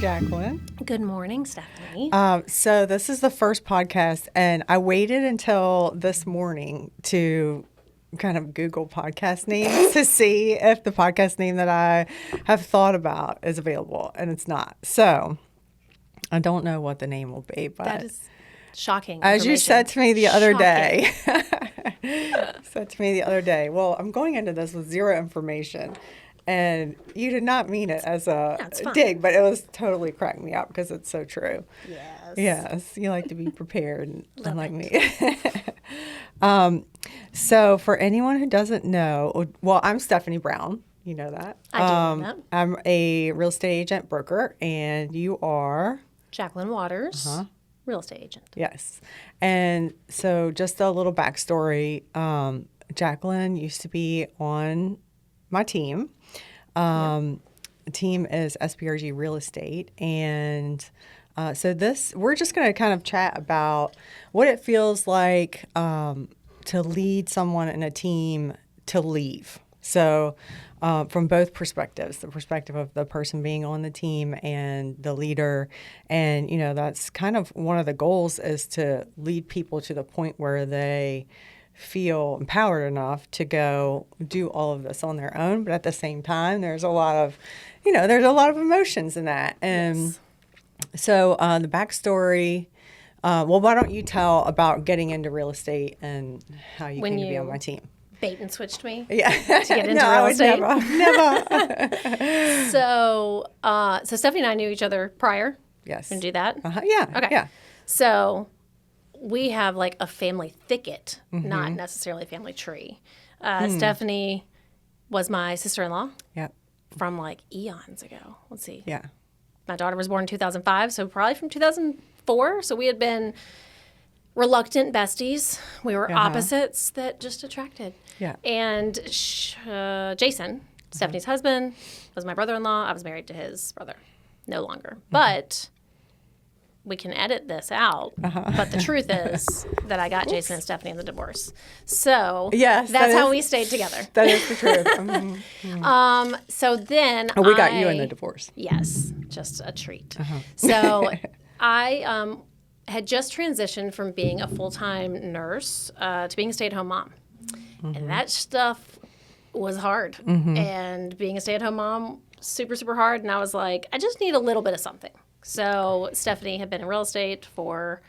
Jacquelyn. Good morning, Stephanie. So this is the first podcast, and I waited until this morning to kind of Google podcast names to see if the podcast name that I have thought about is available, and it's not. So I don't know what the name will be, but that is shocking. As you said to me the other day, well, I'm going into this with zero information. And you did not mean it as a dig, but it was totally cracking me up because it's so true. Yes. Yes. You like to be prepared, unlike me. So for anyone who doesn't know, well, I'm Stephanie Brown. You know that. I do know that. I'm a real estate agent broker, and you are? Jacquelyn Waters, real estate agent. Yes. And so just a little backstory. Jacquelyn used to be on my team. The team is SPRG Real Estate, and so we're just going to kind of chat about what it feels like to lead someone in a team to leave. So from both perspectives, the perspective of the person being on the team and the leader, and that's kind of one of the goals, is to lead people to the point where they feel empowered enough to go do all of this on their own. But at the same time, there's a lot of emotions in that. And so the backstory, well, why don't you tell about getting into real estate and how you came to be on my team? Bait and switched me. Yeah. To get into real estate. Never. So Stephanie and I knew each other prior. Yes. Can do that? Yeah. Okay. Yeah. So we have like a family thicket, not necessarily a family tree. Stephanie was my sister-in-law. Yep. From like eons ago. Let's see. Yeah. My daughter was born in 2005, so probably from 2004. So we had been reluctant besties. We were opposites that just attracted. Yeah. And Jason, Stephanie's husband, was my brother-in-law. I was married to his brother. No longer. But we can edit this out. But the truth is that I got Jason and Stephanie in the divorce. So that's how we stayed together. That is the truth. So then we got you in the divorce. Yes, just a treat. So I had just transitioned from being a full-time nurse to being a stay-at-home mom. And that stuff was hard. And being a stay-at-home mom, super, super hard. And I was like, I just need a little bit of something. So Stephanie had been in real estate for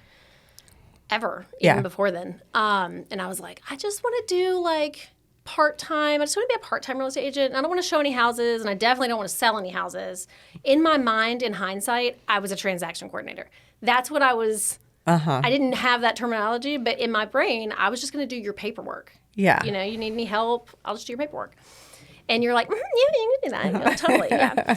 ever, even before then. And I was like, I just want to do like part-time. I just want to be a part-time real estate agent. And I don't want to show any houses, and I definitely don't want to sell any houses. In my mind, in hindsight, I was a transaction coordinator. That's what I was. I didn't have that terminology, but in my brain, I was just going to do your paperwork. Yeah. You need any help, I'll just do your paperwork. And you're like, yeah, you can do that. Yeah, totally, yeah.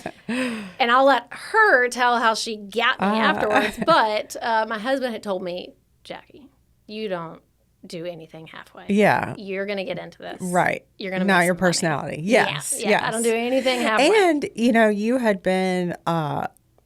And I'll let her tell how she got me afterwards. But my husband had told me, Jackie, you don't do anything halfway. Yeah. You're going to get into this. Right. You're going to not make your some money. personality. Yes. Yeah. Yes. I don't do anything halfway. And, you had been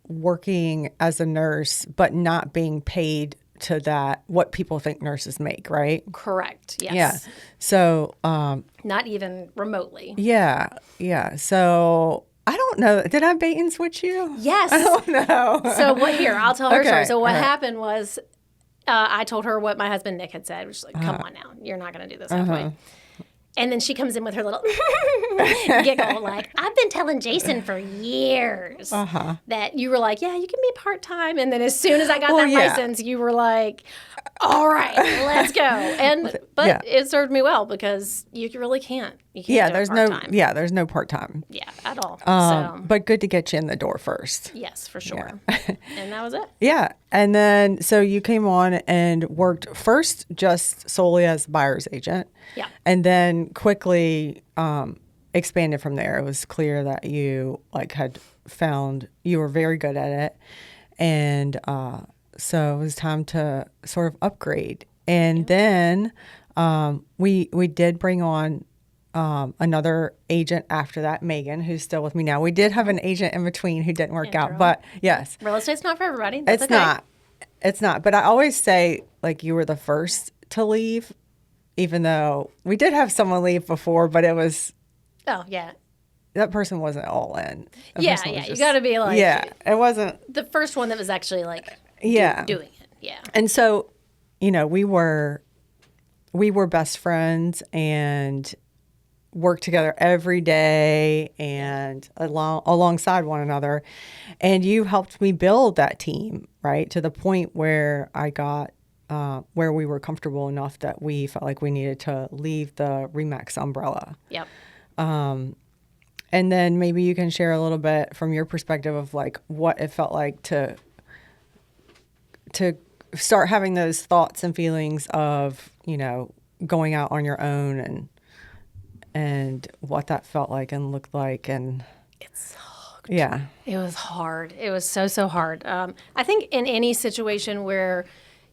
working as a nurse, but not being paid to that, what people think nurses make, right? Correct. Yes. Yeah. So, not even remotely. Yeah. Yeah. So I don't know. Did I bait and switch you? Yes. I don't know. So I'll tell her story. So what Uh-huh. happened was I told her what my husband Nick had said. She's like, come on now. You're not going to do this halfway. And then she comes in with her little giggle, like, I've been telling Jason for years that you were like, yeah, you can be part-time. And then as soon as I got that license, you were like, all right, let's go. But it served me well because you really can't. You can't do it part-time. There's no part-time. Yeah, at all. But good to get you in the door first. Yes, for sure. And that was it. Yeah. And then, so you came on and worked first just solely as buyer's agent. Yeah. And then quickly expanded from there. It was clear that you had found you were very good at it. And so it was time to sort of upgrade. And then we did bring on another agent after that, Megan, who's still with me now. We did have an agent in between who didn't work out, but yes. Real estate's not for everybody. That's it's okay. not. It's not. But I always say, you were the first to leave, even though we did have someone leave before, but it was... Oh, yeah. that person wasn't all in. That Yeah, person was you got to be like, yeah, it wasn't the first one that was actually like, yeah doing it. Yeah. And so, we were best friends and worked together every day and alongside one another. And you helped me build that team, right, to the point where I got where we were comfortable enough that we felt like we needed to leave the Remax umbrella. Yep. And then maybe you can share a little bit from your perspective of like what it felt like to start having those thoughts and feelings of, going out on your own and what that felt like and looked like. And It sucked. yeah. It was hard. It was so hard. I think in any situation where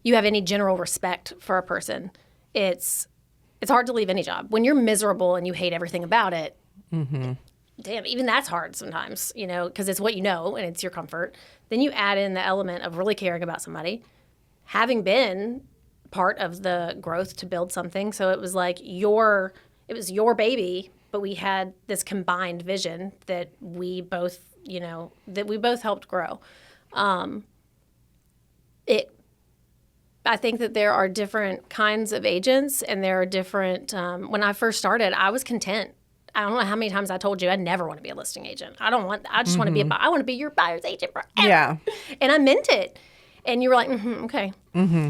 you have any general respect for a person, it's hard to leave any job. When you're miserable and you hate everything about it, damn, even that's hard sometimes, because it's what you know and it's your comfort. Then you add in the element of really caring about somebody, having been part of the growth to build something. So it was like it was your baby, but we had this combined vision that we both, helped grow. I think that there are different kinds of agents, and there are different. When I first started, I was content. I don't know how many times I told you I never want to be a listing agent. I just want to be I want to be your buyer's agent forever. Yeah. And I meant it. And you were like, okay.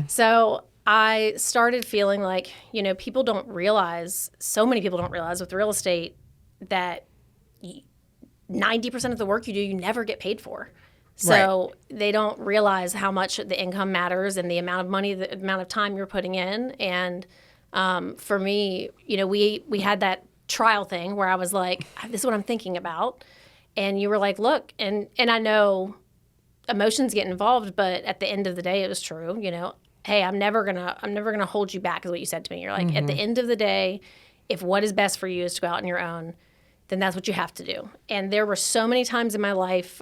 So I started feeling like, people don't realize, so many people don't realize with real estate that 90% of the work you do, you never get paid for. So they don't realize how much the income matters and the amount of money, the amount of time you're putting in. And for me, we had that trial thing where I was like, this is what I'm thinking about. And you were like, look, and I know emotions get involved, but at the end of the day, it was true. Hey, I'm never gonna hold you back, is what you said to me. You're like, at the end of the day, if what is best for you is to go out on your own, then that's what you have to do. And there were so many times in my life,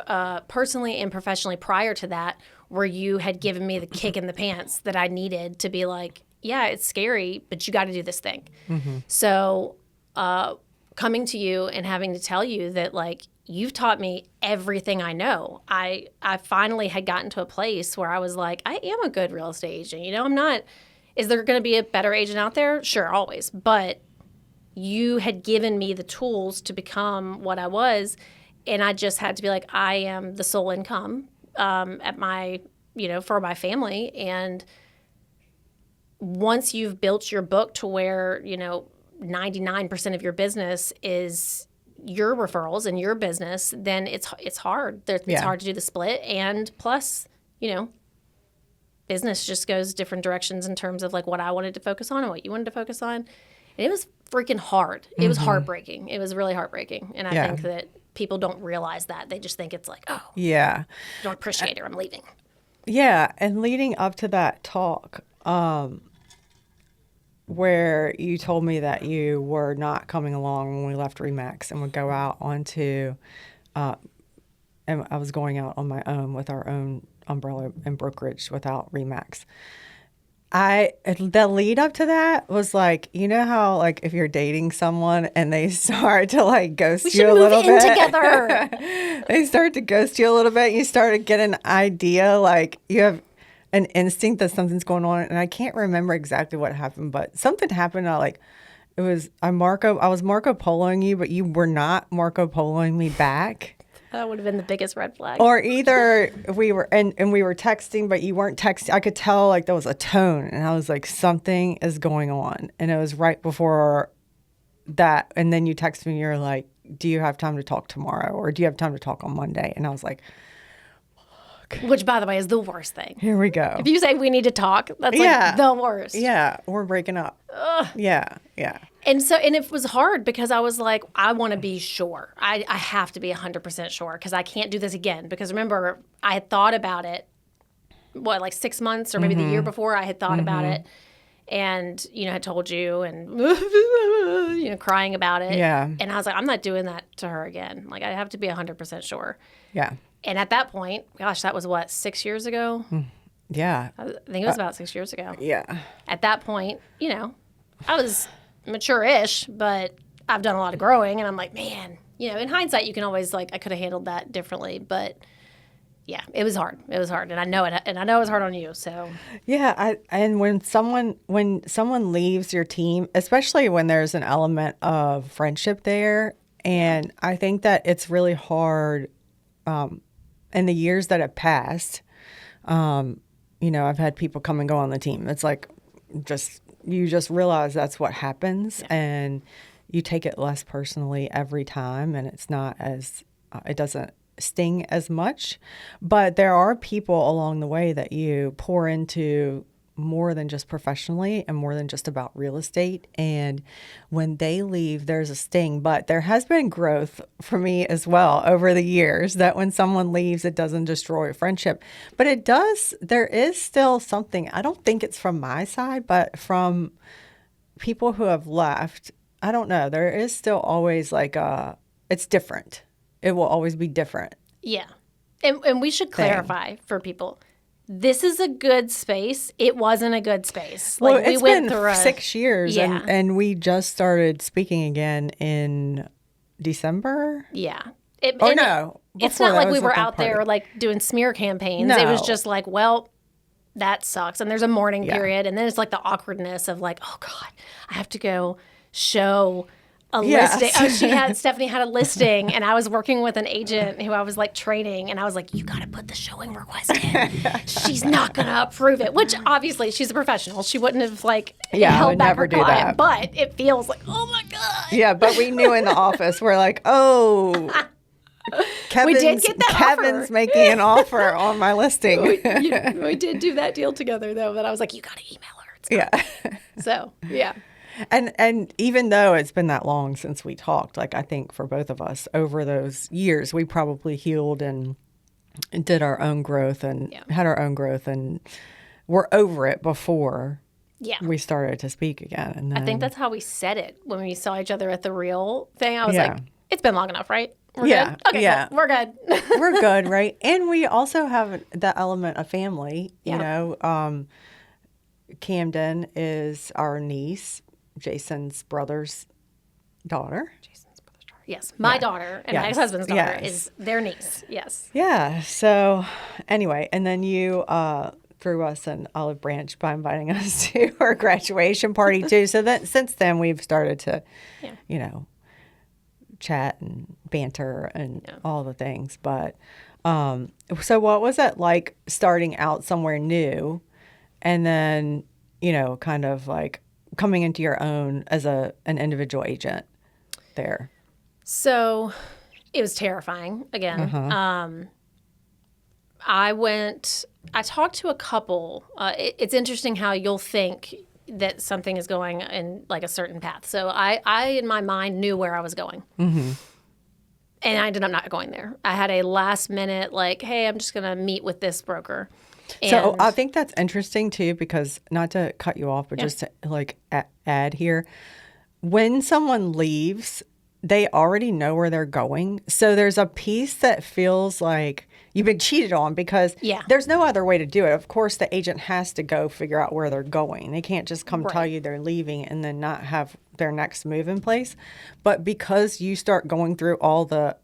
personally and professionally prior to that, where you had given me the kick in the pants that I needed to be like, yeah, it's scary, but you got to do this thing. So coming to you and having to tell you that, like, you've taught me everything I know. I finally had gotten to a place where I was like, I am a good real estate agent. I'm not, is there going to be a better agent out there? Sure, always. But you had given me the tools to become what I was. And I just had to be like, I am the sole income at my, for my family. And once you've built your book to where, 99% of your business is your referrals and your business, then it's hard. It's hard to do the split. And plus, business just goes different directions in terms of like what I wanted to focus on and what you wanted to focus on. And it was freaking hard. It was heartbreaking. It was really heartbreaking. And I think that people don't realize that. They just think it's like, oh, yeah, don't appreciate it, I'm leaving. Yeah. And leading up to that talk, where you told me that you were not coming along when we left Remax and would go out onto, and I was going out on my own with our own umbrella and brokerage without Remax. The lead up to that was like, how like if you're dating someone and they start to like ghost you a little bit. We should move in together. They start to ghost you a little bit. You start to get an idea, like you have an instinct that something's going on. And I can't remember exactly what happened, but something happened. I was Marco Poloing you, but you were not Marco Poloing me back. That would have been the biggest red flag. Or either we were and we were texting, but you weren't texting. I could tell like there was a tone, and I was like, something is going on. And it was right before that. And then you texted me, you're like, do you have time to talk tomorrow? Or do you have time to talk on Monday? And I was like, fuck. Which, by the way, is the worst thing. Here we go. If you say we need to talk, that's like the worst. Yeah, we're breaking up. Ugh. Yeah. And it was hard because I was like, I want to be sure. I have to be 100% sure because I can't do this again. Because remember, I had thought about it, like 6 months or maybe the year before I had thought about it. And, I told you and, crying about it. Yeah. And I was like, I'm not doing that to her again. Like, I have to be 100% sure. Yeah. And at that point, gosh, that was what, 6 years ago? Yeah. I think it was about 6 years ago. Yeah. At that point, I was mature-ish, but I've done a lot of growing, and I'm like, man, you know, in hindsight, you can always like, I could have handled that differently, but yeah, it was hard. It was hard, and I know it, and I know it was hard on you. So Yeah, and when someone leaves your team, especially when there's an element of friendship there, and I think that it's really hard in the years that have passed. You know, I've had people come and go on the team. It's like you just realize that's what happens, and you take it less personally every time, and it's not as it doesn't sting as much. But there are people along the way that you pour into more than just professionally and more than just about real estate. And when they leave, there's a sting. But there has been growth for me as well over the years, that when someone leaves, it doesn't destroy a friendship. But it does, there is still something, I don't think it's from my side, but from people who have left, I don't know, there is still always like it's different. It will always be different. yeah, and we should clarify for people. This is a good space. It wasn't a good space. Well, Like, we it's went been through 6 years, Yeah. and we just started speaking again in December. Yeah. It's It's not not like we were out there like doing smear campaigns. It was No. just like, well, that sucks. And there's a mourning period. And then it's like the awkwardness of like, oh God, I have to go show a Yes. listing. Stephanie had a listing, and I was working with an agent who I was like training, and I was like, you got to put the showing request in. She's not going to approve it, which obviously she's a professional. She wouldn't have like I held would back never her do client, that. but it feels like, oh my God. Yeah, but we knew in the office, we're like, oh, Kevin's, did get that Kevin's offer. making an offer on my listing. We did do that deal together though, but I was like, you got to email her. It's Yeah. So, yeah. And even though it's been that long since we talked, like I think for both of us over those years, we probably healed and did our own growth and had our own growth, and we're over it before Yeah. we started to speak again. And then, I think that's how we said it when we saw each other at the real thing. I was Yeah. like, it's been long enough, right? We're Yeah, good? Okay, yeah. cool. We're good. we're good, right? And we also have the element of family. Yeah. You know, Camden is our niece, Jason's brother's daughter. Yes. My daughter and my Yes. ex-husband's daughter Yes. is their niece. Yes. Yeah. So anyway, and then you threw us an olive branch by inviting us to our graduation party too. So that since then we've started to, you know, chat and banter and all the things. But so what was it like starting out somewhere new, and then, you know, kind of like coming into your own as an individual agent there? So it was terrifying again. I talked to a couple. It's interesting how you'll think that something is going in like a certain path. So I in my mind knew where I was going. Mm-hmm. And I ended up not going there. I had a last minute like, hey, I'm just going to meet with this broker. So And- I think that's interesting too, because not to cut you off, but just to like add here, when someone leaves, they already know where they're going. So there's a piece that feels like you've been cheated on, because there's no other way to do it. Of course, the agent has to go figure out where they're going. They can't just come tell you they're leaving and then not have their next move in place. But because you start going through all the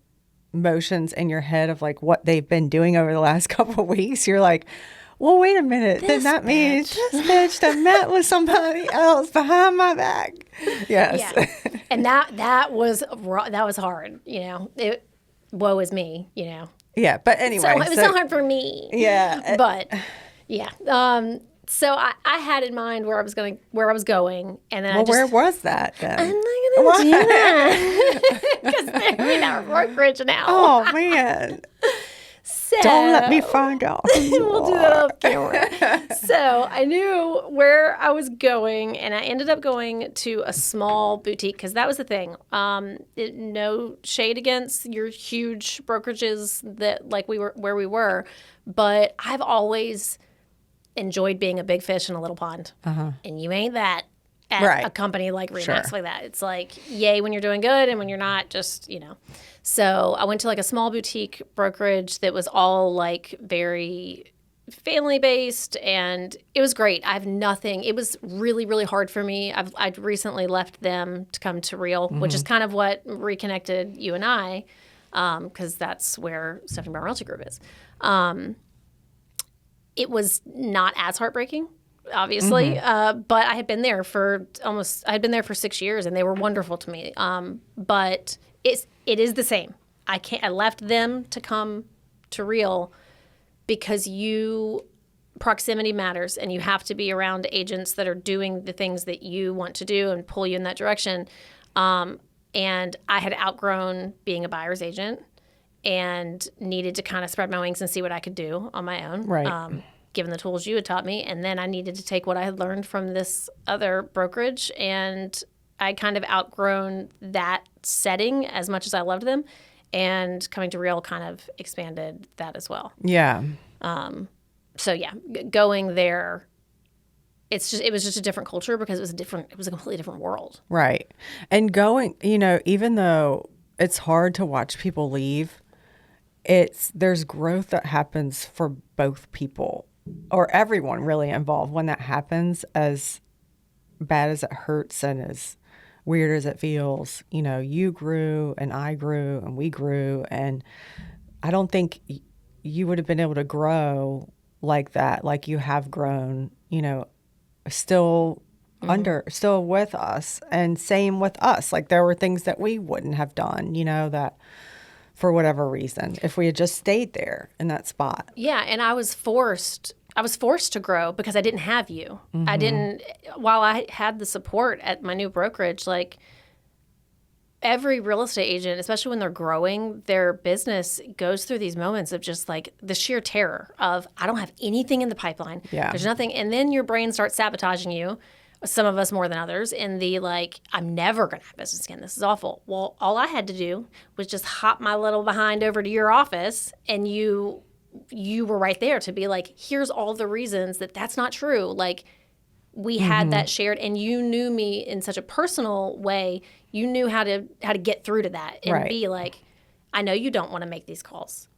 motions in your head of like what they've been doing over the last couple of weeks, you're like, well, wait a minute. Then that means this bitch that met with somebody else behind my back. Yes. Yeah. And that was hard, you know. Woe is me, you know. Yeah, but anyway. So it was so hard for me. Yeah. But yeah. So I had in mind where I was going, and then Well, where was that then? I'm not gonna do that because they're in our brokerage now. Oh man. So Don't let me find out. we'll do that off camera. So I knew where I was going, and I ended up going to a small boutique because that was the thing. No shade against your huge brokerages that like where we were, but I've always enjoyed being a big fish in a little pond, and you ain't that at a company like Remax like that. It's like yay when you're doing good, and when you're not, just you know. So I went to like a small boutique brokerage that was all like very family based, and it was great. I have nothing. It was really, really hard for me. I'd recently left them to come to Real, which is kind of what reconnected you and I, because that's where Stephanie Brown Realty Group is. It was not as heartbreaking, obviously, but I had been there for 6 years, and they were wonderful to me. But it is the same. I left them to come to Real because proximity matters, and you have to be around agents that are doing the things that you want to do and pull you in that direction. And I had outgrown being a buyer's agent and needed to kind of spread my wings and see what I could do on my own, Right. Given the tools you had taught me. And then I needed to take what I had learned from this other brokerage, and I kind of outgrown that setting as much as I loved them. And coming to Real kind of expanded that as well. Yeah. So yeah, going there, it was just a different culture because it was a completely different world. Right. And going, even though it's hard to watch people leave, there's growth that happens for both people or everyone really involved when that happens, as bad as it hurts and as weird as it feels. You grew and I grew and we grew, and I don't think you would have been able to grow like that, like you have grown, still still with us, and same with us. Like there were things that we wouldn't have done, that for whatever reason, if we had just stayed there in that spot. Yeah, and I was forced to grow because I didn't have you. I didn't, while I had the support at my new brokerage, like every real estate agent, especially when they're growing, their business goes through these moments of just like the sheer terror of, I don't have anything in the pipeline. Yeah. There's nothing. And then your brain starts sabotaging you, some of us more than others, in the like, I'm never going to have business again. This is awful. Well, all I had to do was just hop my little behind over to your office, and you were right there to be like, here's all the reasons that's not true. Like, we had that shared, and you knew me in such a personal way. You knew how to get through to that and Right. be like, I know you don't want to make these calls.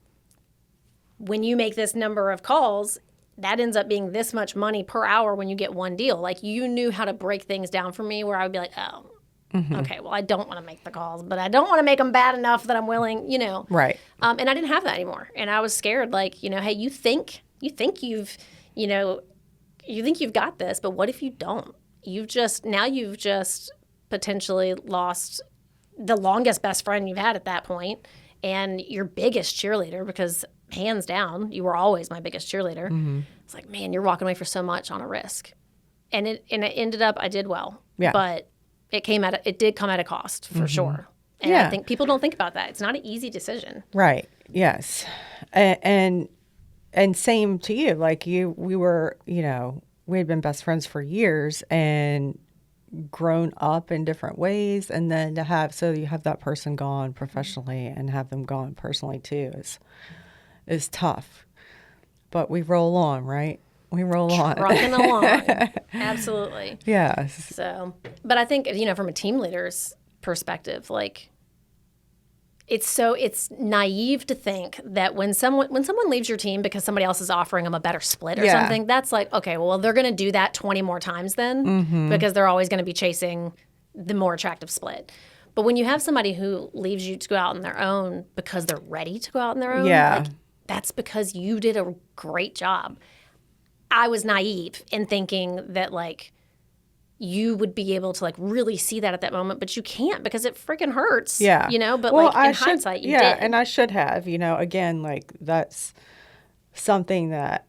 When you make this number of calls, that ends up being this much money per hour when you get one deal. Like, you knew how to break things down for me where I would be like, oh, okay, well, I don't want to make the calls, but I don't want to make them bad enough that I'm willing, Right. And I didn't have that anymore. And I was scared, like, hey, you think you've got this, but what if you don't? You've just potentially lost the longest best friend you've had at that point, and your biggest cheerleader, because hands down, you were always my biggest cheerleader. It's like, man, you're walking away for so much on a risk. And it ended up, I did well. Yeah. But it did come at a cost for sure. And Yeah. I think people don't think about that. It's not an easy decision. Right. Yes. And same to you. Like we were, we had been best friends for years and grown up in different ways. And then so you have that person gone professionally and have them gone personally too is tough. But we roll on, right? We roll on. Trucking along. Absolutely. Yes. So, but I think, from a team leader's perspective, like, it's naive to think that when someone leaves your team because somebody else is offering them a better split or something, that's like, okay, well, they're going to do that 20 more times then because they're always going to be chasing the more attractive split. But when you have somebody who leaves you to go out on their own because they're ready to go out on their own, like, that's because you did a great job. I was naive in thinking that, like, you would be able to, like, really see that at that moment, but you can't because it freaking hurts. Yeah. But well, like, in hindsight, you did. Yeah, and I should have, again, like, that's something that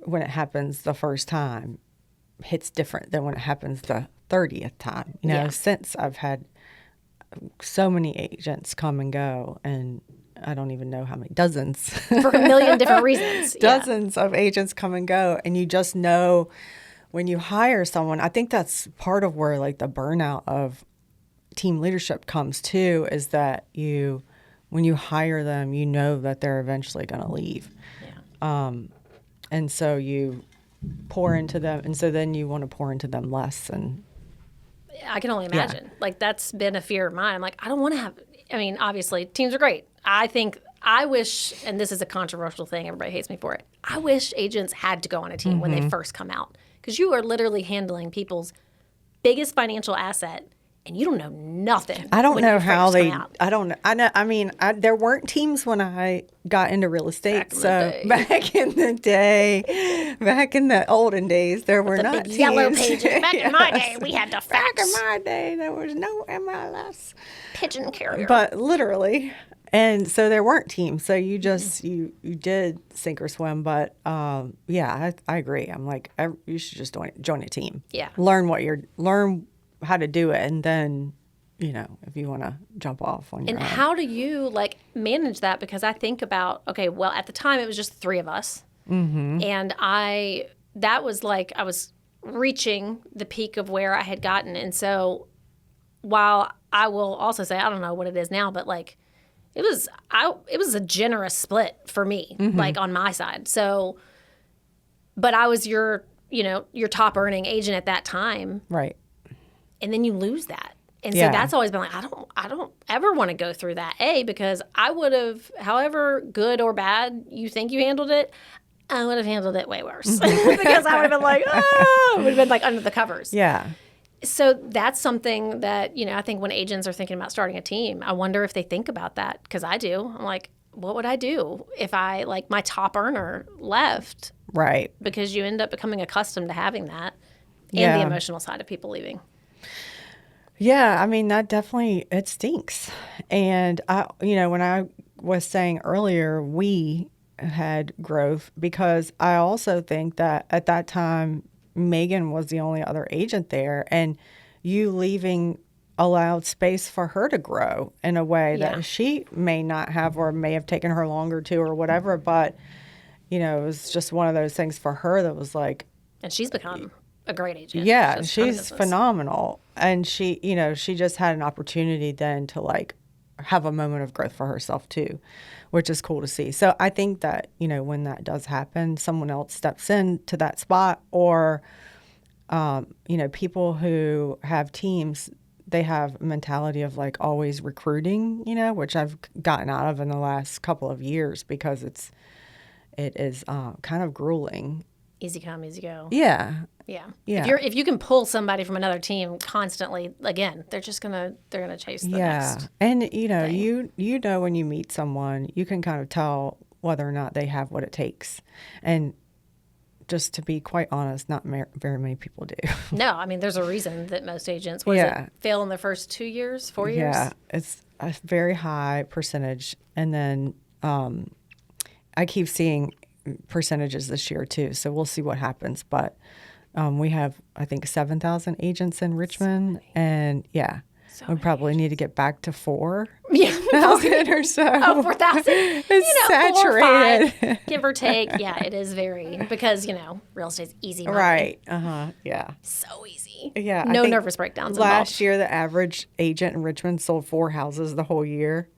when it happens the first time hits different than when it happens the 30th time. Since I've had so many agents come and go, and I don't even know how many, dozens. For a million different reasons. Dozens of agents come and go, and you just know when you hire someone. I think that's part of where, like, the burnout of team leadership comes too, is that when you hire them, you know that they're eventually going to leave. Yeah. And so you pour into them, and so then you want to pour into them less. And I can only imagine. Like, that's been a fear of mine. I'm like, I don't want to have, obviously teams are great. I think I wish, and this is a controversial thing, everybody hates me for it. I wish agents had to go on a team when they first come out, because you are literally handling people's biggest financial asset, and you don't know nothing. I don't know how they. Out. I don't know. I know. I mean, there weren't teams when I got into real estate. Back in the day, back in the olden days, there were not big teams. Yellow pages. Back in my day, we had to fax. Back in my day, there was no MLS. Pigeon carrier. But literally, and so there weren't teams. So you just you did sink or swim. But yeah, I agree. I'm like, you should just join a team. Yeah. Learn how to do it, and then if you want to jump off on your own. And how do you manage that? Because I think about, okay, well, at the time it was just 3 of us, and that was I was reaching the peak of where I had gotten. And so while I will also say, I don't know what it is now, but it was a generous split for me, on my side. So, but I was your top earning agent at that time, right? And then you lose that. And so Yeah. that's always been I don't ever want to go through that. Because I would have, however good or bad you think you handled it, I would have handled it way worse. Because I would have been it would have been under the covers. Yeah. So that's something that, I think when agents are thinking about starting a team, I wonder if they think about that, because I do. I'm like, what would I do if I, my top earner left? Right. Because you end up becoming accustomed to having that and the emotional side of people leaving. Yeah, I mean, that definitely, it stinks. And when I was saying earlier, we had growth, because I also think that at that time, Megan was the only other agent there, and you leaving allowed space for her to grow in a way that she may not have, or may have taken her longer to, or whatever. But, it was just one of those things for her that was and she's become a great agent. Yeah, she's phenomenal. And she just had an opportunity then to have a moment of growth for herself too, which is cool to see. So I think that, when that does happen, someone else steps into that spot, or, people who have teams, they have a mentality of always recruiting, which I've gotten out of in the last couple of years, because it is kind of grueling. Easy come, easy go. Yeah. Yeah. Yeah. If you can pull somebody from another team constantly, again, they're gonna chase the next. And you know when you meet someone, you can kind of tell whether or not they have what it takes. And just to be quite honest, not very many people do. No, I mean, there's a reason that most agents fail in their first 2 years, 4 years. Yeah, it's a very high percentage. And then I keep seeing percentages this year too, so we'll see what happens. But we have, I think, 7,000 agents in Richmond, and we probably need to get back to 4,000 or so. Oh, 4,000. It's saturated, 4 or 5, give or take. Yeah, it is very, because real estate's easy money. Right? Yeah. So easy. Yeah. No nervous breakdowns. Last year, the average agent in Richmond sold 4 houses the whole year.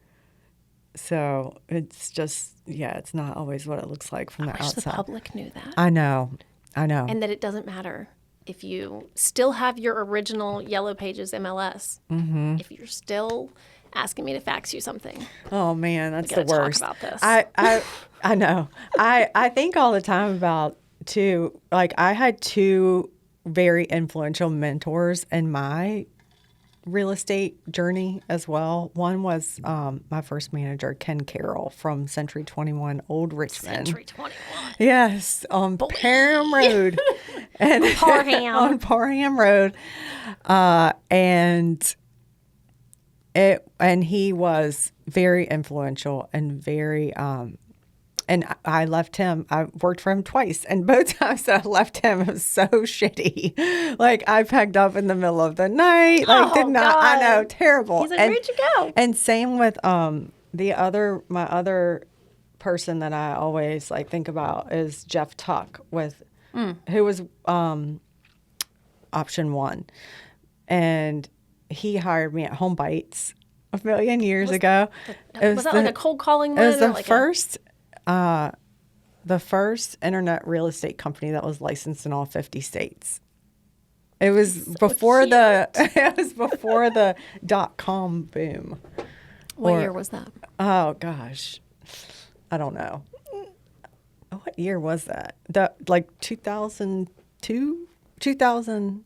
So it's just, it's not always what it looks like from the outside. The public knew that. I know. And that it doesn't matter if you still have your original Yellow Pages MLS. Mm-hmm. If you're still asking me to fax you something. Oh man, that's the worst. Talk about this. I know. I think all the time about too. I had 2 very influential mentors in my real estate journey as well. One was my first manager, Ken Carroll from Century 21 Old Richmond. Century 21. Yes, on Parham Road. And Parham. On Parham Road. And he was very influential and very and I left him. I worked for him twice, and both times that I left him, it was so shitty. I packed up in the middle of the night. God. I know, terrible. He's where'd you go? And same with my other person that I always think about is Jeff Tuck who was option 1, and he hired me at Home Bites a million years ago. Was that a cold calling one? It was the first internet real estate company that was licensed in all 50 states. It was before the .com boom. What year was that? Oh gosh, I don't know. What year was that? 2002? 2000?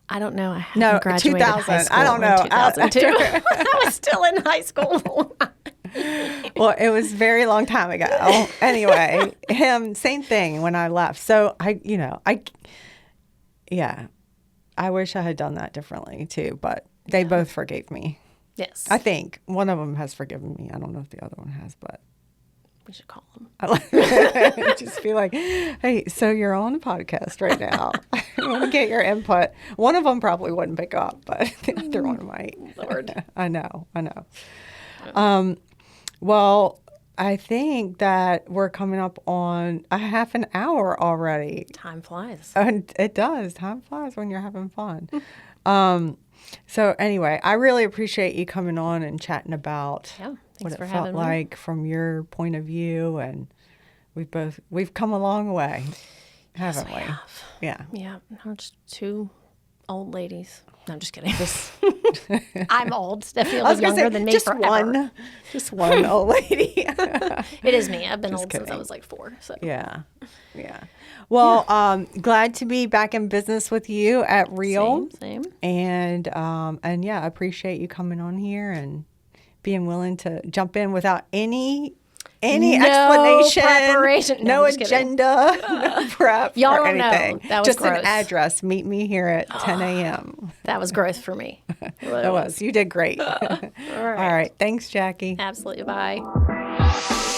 I don't know. I haven't No, graduated 2000. high school I don't know. in 2002. I was still in high school. Well, it was a very long time ago. Anyway, same thing when I left. So I wish I had done that differently too, but they both forgave me. Yes. I think one of them has forgiven me. I don't know if the other one has, but we should call them. just be like, hey, so you're on a podcast right now. I want to get your input. One of them probably wouldn't pick up, but the other one might. Lord. I know. Well, I think that we're coming up on a half an hour already. Time flies. And it does. Time flies when you're having fun. So anyway, I really appreciate you coming on and chatting about what it felt like from your point of view, and we've come a long way, haven't we? Have. Yeah. Yeah. We're just two old ladies. No, I'm just kidding. I'm old. Stephanie was younger than me forever. Just one old lady. It is me. I've been old since I was like 4. So. Yeah. Well, glad to be back in business with you at Real. Same. And yeah, I appreciate you coming on here and being willing to jump in without any explanation, preparation. no agenda, no prep, Y'all or don't anything. know. That was just gross. an address. Meet me here at 10 a.m. That was growth for me. That was. You did great. All right. Thanks, Jackie. Absolutely. Bye.